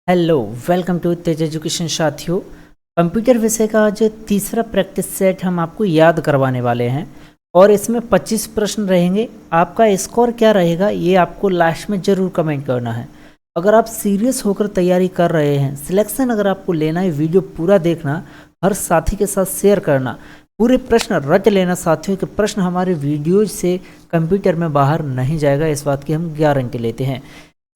Hello, welcome to Tej education साथियों। Computer विषय का आज तीसरा प्रैक्टिस सेट हम आपको याद करवाने वाले हैं और इसमें 25 प्रश्न रहेंगे। आपका स्कोर क्या रहेगा ये आपको लास्ट में ज़रूर कमेंट करना है। अगर आप सीरियस होकर तैयारी कर रहे हैं, सिलेक्शन अगर आपको लेना है, वीडियो पूरा देखना, हर साथी के साथ शेयर करना, पूरे प्रश्न रट लेना साथियों के प्रश्न हमारे वीडियोज से कंप्यूटर में बाहर नहीं जाएगा, इस बात की हम गारंटी लेते हैं।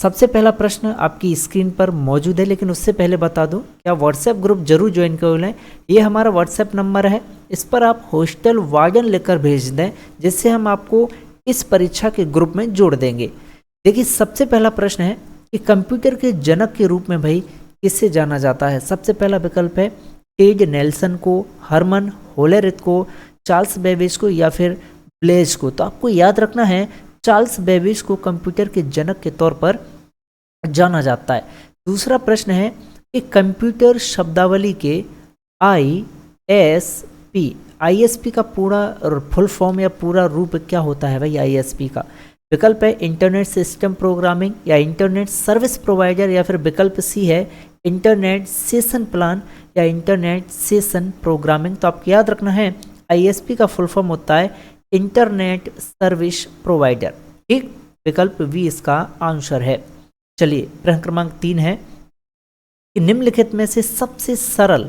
सबसे पहला प्रश्न आपकी स्क्रीन पर मौजूद है, लेकिन उससे पहले बता दूं, क्या व्हाट्सएप ग्रुप जरूर ज्वाइन कर लें। ये हमारा व्हाट्सएप नंबर है, इस पर आप हॉस्टल वार्डन लिखकर भेज दें, जिससे हम आपको इस परीक्षा के ग्रुप में जोड़ देंगे। देखिए, सबसे पहला प्रश्न है कि कंप्यूटर के जनक के रूप में भाई किससे जाना जाता है। सबसे पहला विकल्प है टेड नेल्सन को, हरमन होलेरिथ को, चार्ल्स बेबेज को या फिर ब्लेज को। तो आपको याद रखना है चार्ल्स बेबेज को कंप्यूटर के जनक के तौर पर जाना जाता है। दूसरा प्रश्न है कि कंप्यूटर शब्दावली के आईएसपी का पूरा फुल फॉर्म या पूरा रूप क्या होता है भाई आईएसपी का। विकल्प है इंटरनेट सिस्टम प्रोग्रामिंग या इंटरनेट सर्विस प्रोवाइडर या फिर विकल्प सी है इंटरनेट सेशन प्लान या इंटरनेट सेशन प्रोग्रामिंग। तो आपको याद रखना है आईएसपी का फुल फॉर्म होता है इंटरनेट सर्विस प्रोवाइडर। ठीक, विकल्प बी इसका आंसर है। चलिए, प्रश्न क्रमांक 3 है कि निम्नलिखित में से सबसे सरल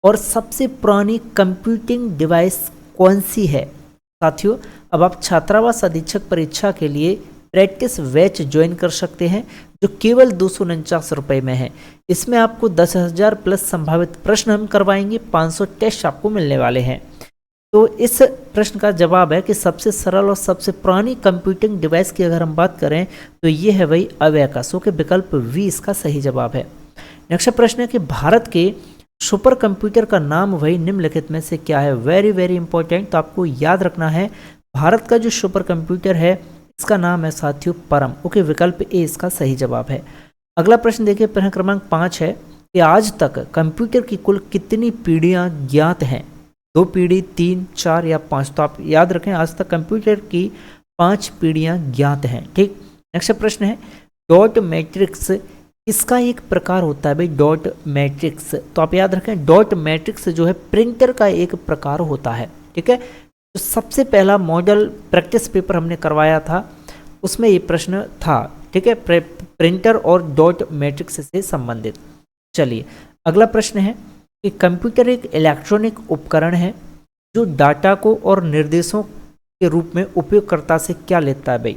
और सबसे पुरानी कंप्यूटिंग डिवाइस कौन सी है। साथियों, अब आप छात्रावास अधीक्षक परीक्षा के लिए प्रैक्टिस बैच ज्वाइन कर सकते हैं, जो केवल 249 रुपये में है। इसमें आपको 10,000 प्लस संभावित प्रश्न हम करवाएंगे, 500 टेस्ट आपको मिलने वाले हैं। तो इस प्रश्न का जवाब है कि सबसे सरल और सबसे पुरानी कंप्यूटिंग डिवाइस की अगर हम बात करें तो ये है वही अबेकस। के विकल्प वी इसका सही जवाब है। नेक्स्ट प्रश्न है कि भारत के सुपर कंप्यूटर का नाम वही निम्नलिखित में से क्या है। वेरी वेरी इंपॉर्टेंट, तो आपको याद रखना है भारत का जो सुपर कंप्यूटर है इसका नाम है साथियों परम। ओके, विकल्प ए इसका सही जवाब है। अगला प्रश्न देखिए, प्रश्न क्रमांक 5 है कि आज तक कंप्यूटर की कुल कितनी पीढ़ियां ज्ञात हैं। 2 पीढ़ी, 3, 4 या 5। तो आप याद रखें आज तक कंप्यूटर की 5 पीढ़ियां ज्ञात हैं। ठीक, नेक्स्ट प्रश्न है डॉट मैट्रिक्स इसका एक प्रकार होता है भाई डॉट मैट्रिक्स। तो आप याद रखें डॉट मैट्रिक्स जो है प्रिंटर का एक प्रकार होता है। ठीक है, तो सबसे पहला मॉडल प्रैक्टिस पेपर हमने करवाया था, उसमें ये प्रश्न था। ठीक है, प्रिंटर और डॉट मैट्रिक्स से संबंधित। चलिए, अगला प्रश्न है कि कंप्यूटर एक इलेक्ट्रॉनिक उपकरण है जो डाटा को और निर्देशों के रूप में उपयोगकर्ता से क्या लेता है भाई।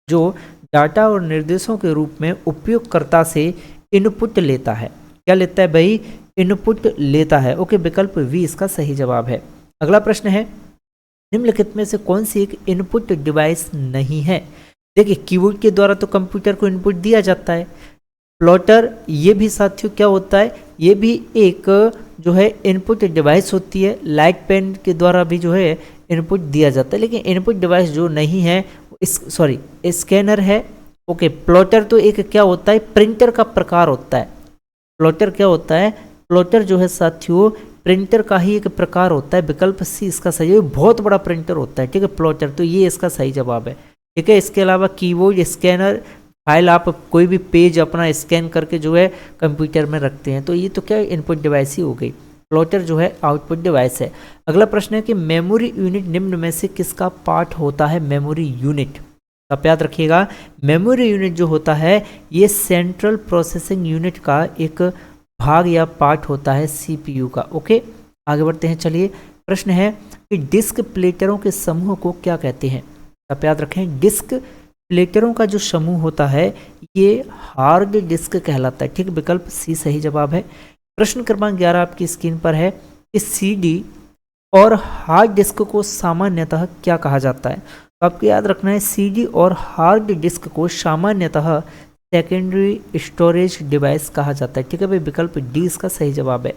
जो डाटा और निर्देशों के रूप में उपयोगकर्ता से इनपुट लेता है। क्या लेता है भाई, इनपुट लेता है। ओके, विकल्प वी इसका सही जवाब है। अगला प्रश्न है निम्नलिखित में से कौन सी एक इनपुट डिवाइस नहीं है। देखिए, कीबोर्ड के द्वारा तो कंप्यूटर को इनपुट दिया जाता है। प्लॉटर ये भी साथियों क्या होता है, ये भी एक जो है इनपुट डिवाइस होती है। लाइट पेन के द्वारा भी जो है इनपुट दिया जाता है, लेकिन इनपुट डिवाइस जो नहीं है स्कैनर है। ओके, प्लॉटर तो एक क्या होता है प्रिंटर का प्रकार होता है। प्लॉटर क्या होता है, प्लॉटर जो है साथियों प्रिंटर का ही एक प्रकार होता है। विकल्प सी इसका सही है, बहुत बड़ा प्रिंटर होता है। ठीक है, प्लॉटर, तो ये इसका सही जवाब है। ठीक है, इसके अलावा कीबोर्ड, स्कैनर, फाइल, आप कोई भी पेज अपना स्कैन करके जो है कंप्यूटर में रखते हैं, तो ये तो क्या इनपुट डिवाइस ही हो गई। प्लॉटर जो है आउटपुट डिवाइस है। अगला प्रश्न है कि मेमोरी यूनिट निम्न में से किसका पार्ट होता है। मेमोरी यूनिट, आप याद रखिएगा मेमोरी यूनिट जो होता है ये सेंट्रल प्रोसेसिंग यूनिट का एक भाग या पार्ट होता है सीपीयू का। ओके, आगे बढ़ते हैं। चलिए, प्रश्न है कि डिस्क प्लेटरों के समूह को क्या कहते हैं। आप याद रखें डिस्क प्लेटरों का जो समूह होता है ये हार्ड डिस्क कहलाता है। ठीक, विकल्प सी सही जवाब है। प्रश्न क्रमांक 11 आपकी स्क्रीन पर है कि सीडी और हार्ड डिस्क को सामान्यतः क्या कहा जाता है। तो आपको याद रखना है सीडी और हार्ड डिस्क को सामान्यतः सेकेंडरी स्टोरेज डिवाइस कहा जाता है। ठीक है भाई, विकल्प डी इसका सही जवाब है।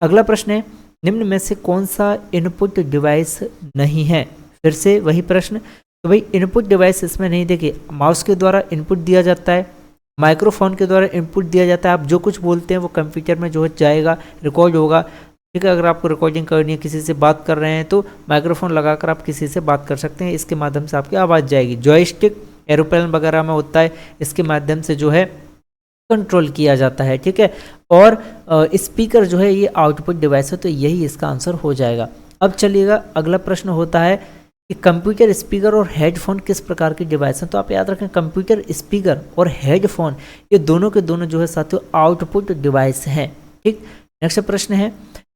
अगला प्रश्न है निम्न में से कौन सा इनपुट डिवाइस नहीं है। फिर से वही प्रश्न, तो भाई इनपुट डिवाइस इसमें नहीं। देखिए, माउस के द्वारा इनपुट दिया जाता है, माइक्रोफोन के द्वारा इनपुट दिया जाता है। आप जो कुछ बोलते हैं वो कंप्यूटर में जो है जाएगा, रिकॉर्ड होगा। ठीक है, अगर आपको रिकॉर्डिंग करनी है, किसी से बात कर रहे हैं तो माइक्रोफोन लगाकर आप किसी से बात कर सकते हैं, इसके माध्यम से आपकी आवाज़ जाएगी। जॉयस्टिक एरोप्लेन वगैरह में होता है, इसके माध्यम से जो है कंट्रोल किया जाता है, ठीक है। और स्पीकर जो है ये आउटपुट डिवाइस है, तो यही इसका आंसर हो जाएगा। अब चलिएगा अगला प्रश्न होता है कि कंप्यूटर स्पीकर और हेडफोन किस प्रकार की डिवाइस हैं। तो आप याद रखें कंप्यूटर स्पीकर और हेडफोन ये दोनों के दोनों जो है साथियों आउटपुट डिवाइस हैं, ठीक। नेक्स्ट प्रश्न है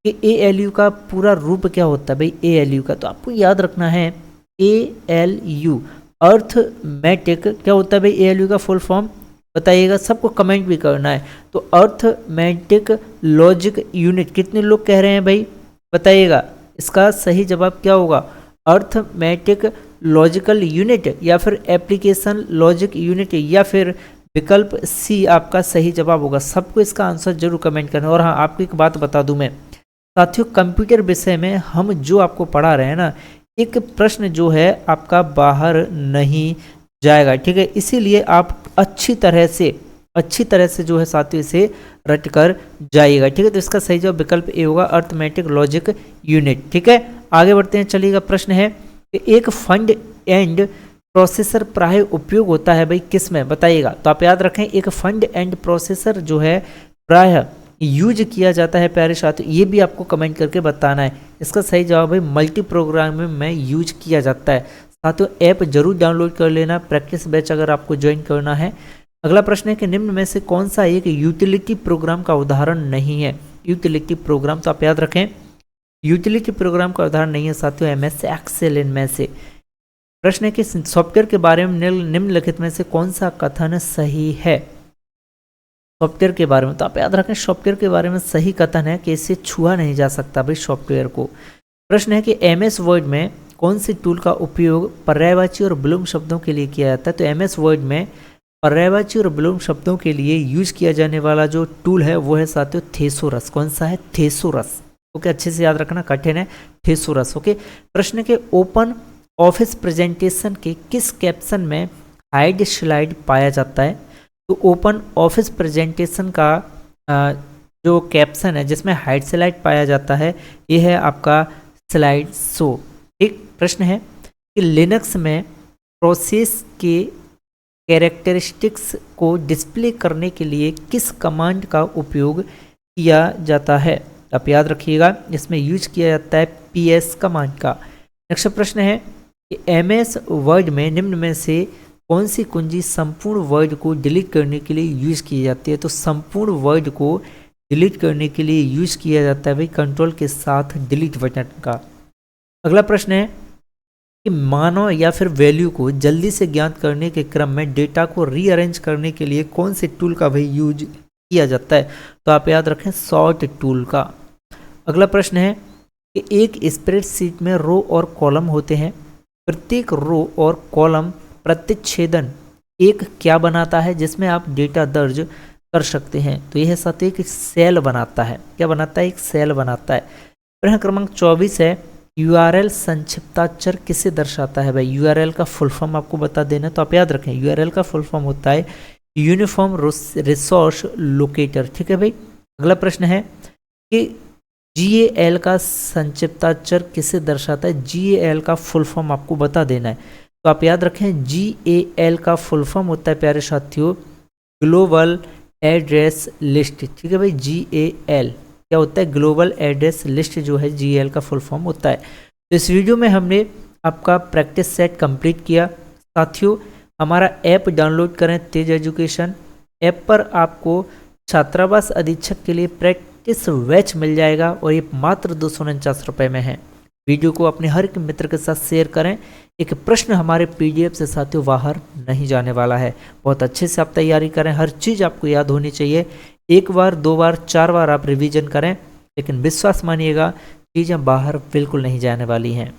कि ALU का पूरा रूप क्या होता है भाई। ALU का तो आपको याद रखना है ALU अर्थमेटिक क्या होता है भाई। ALU का फुल फॉर्म बताइएगा, सबको कमेंट भी करना है। तो अर्थमेटिक लॉजिक यूनिट, कितने लोग कह रहे हैं भाई बताइएगा। इसका सही जवाब क्या होगा, अर्थमेटिक लॉजिकल यूनिट या फिर एप्लीकेशन लॉजिक यूनिट या फिर विकल्प सी आपका सही जवाब होगा। सबको इसका आंसर जरूर कमेंट करना। और हाँ, आपको एक बात बता दूं मैं साथियों, कंप्यूटर विषय में हम जो आपको पढ़ा रहे हैं ना, एक प्रश्न जो है आपका बाहर नहीं जाएगा, ठीक है। इसीलिए आप अच्छी तरह से जो है साथियों इसे रट कर जाइएगा, ठीक है। तो इसका सही जवाब विकल्प ए होगा, अर्थमेटिक लॉजिक यूनिट, ठीक है। आगे बढ़ते हैं, चलिएगा। प्रश्न है कि एक फंड एंड प्रोसेसर प्राय उपयोग होता है भाई किस में बताइएगा। तो आप याद रखें एक फंड एंड प्रोसेसर जो है प्राय यूज किया जाता है प्यारे साथियों, ये भी आपको कमेंट करके बताना है। इसका सही जवाब है मल्टी प्रोग्रामिंग में यूज किया जाता है। साथियों ऐप जरूर डाउनलोड कर लेना, प्रैक्टिस बैच अगर आपको ज्वाइन करना है। अगला प्रश्न है कि निम्न में से कौन सा एक यूटिलिटी प्रोग्राम का उदाहरण नहीं है। यूटिलिटी प्रोग्राम तो आप याद रखें यूटिलिटी प्रोग्राम का उदाहरण नहीं है साथियों MS एक्सेल इनमें से। प्रश्न है कि सॉफ्टवेयर के बारे में निम्नलिखित में से कौन सा कथन सही है। सॉफ्टवेयर के बारे में तो आप याद रखें सॉफ्टवेयर के बारे में सही कथन है कि इसे छुआ नहीं जा सकता भाई सॉफ्टवेयर को। प्रश्न है कि MS वर्ड में कौन सी टूल का उपयोग पर्यायवाची और विलोम शब्दों के लिए किया जाता है। तो MS वर्ड में पर्यायवाची और विलोम शब्दों के लिए यूज किया जाने वाला जो टूल है वो है साथियों थेसोरस। कौन सा है, थेसोरस, ओके। अच्छे से याद रखना, कठिन है, थेसोरस, ओके। प्रश्न के ओपन ऑफिस प्रेजेंटेशन के किस कैप्शन में हाइड स्लाइड पाया जाता है। तो ओपन ऑफिस प्रेजेंटेशन का जो कैप्शन है जिसमें हाइड स्लाइड पाया जाता है ये है आपका स्लाइड शो, ठीक। प्रश्न है कि लिनक्स में प्रोसेस के कैरेक्टरिस्टिक्स को डिस्प्ले करने के लिए किस कमांड का उपयोग किया जाता है। आप याद रखिएगा इसमें यूज किया जाता है PS कमांड का। नेक्स्ट प्रश्न है कि MS वर्ड में निम्न में से कौन सी कुंजी संपूर्ण वर्ड को डिलीट करने के लिए यूज की जाती है। तो संपूर्ण वर्ड को डिलीट करने के लिए यूज किया जाता है भाई कंट्रोल के साथ डिलीट बटन का। अगला प्रश्न है कि मानों या फिर वैल्यू को जल्दी से ज्ञात करने के क्रम में डेटा को रीअरेंज करने के लिए कौन से टूल का भाई यूज किया जाता है। तो आप याद रखें सॉर्ट टूल का। अगला प्रश्न है कि एक स्प्रेडशीट में रो और कॉलम होते हैं, प्रत्येक रो और कॉलम प्रतिच्छेदन एक क्या बनाता है जिसमें आप डेटा दर्ज कर सकते हैं। तो यह साथ एक सेल बनाता है। क्या बनाता है, एक सेल बनाता है। प्रश्न क्रमांक 24 है URL संक्षिप्ताक्षर किसे दर्शाता है भाई। URL का फुल फॉर्म आपको बता देना। तो आप याद रखें URL का फुल फॉर्म होता है यूनिफॉर्म रिसोर्स लोकेटर, ठीक है भाई। अगला प्रश्न है कि GAL का संक्षिप्ताक्षर किसे दर्शाता है। GAL का फुल फॉर्म आपको बता देना है। तो आप याद रखें GAL का फुल फॉर्म होता है प्यारे साथियों ग्लोबल एड्रेस लिस्ट, ठीक है भाई। GAL क्या होता है, ग्लोबल एड्रेस लिस्ट जो है GAL का फुल फॉर्म होता है। तो इस वीडियो में हमने आपका प्रैक्टिस सेट कंप्लीट किया। साथियों हमारा ऐप डाउनलोड करें तेज एजुकेशन। ऐप पर आपको छात्रावास अधीक्षक के लिए प्रैक्टिस बैच मिल जाएगा और ये मात्र 249 रुपये में है। वीडियो को अपने हर एक मित्र के साथ शेयर करें। एक प्रश्न हमारे PDF से साथियों बाहर नहीं जाने वाला है। बहुत अच्छे से आप तैयारी करें, हर चीज़ आपको याद होनी चाहिए। एक बार, दो बार, 4 बार आप रिवीजन करें, लेकिन विश्वास मानिएगा चीज़ें बाहर बिल्कुल नहीं जाने वाली हैं।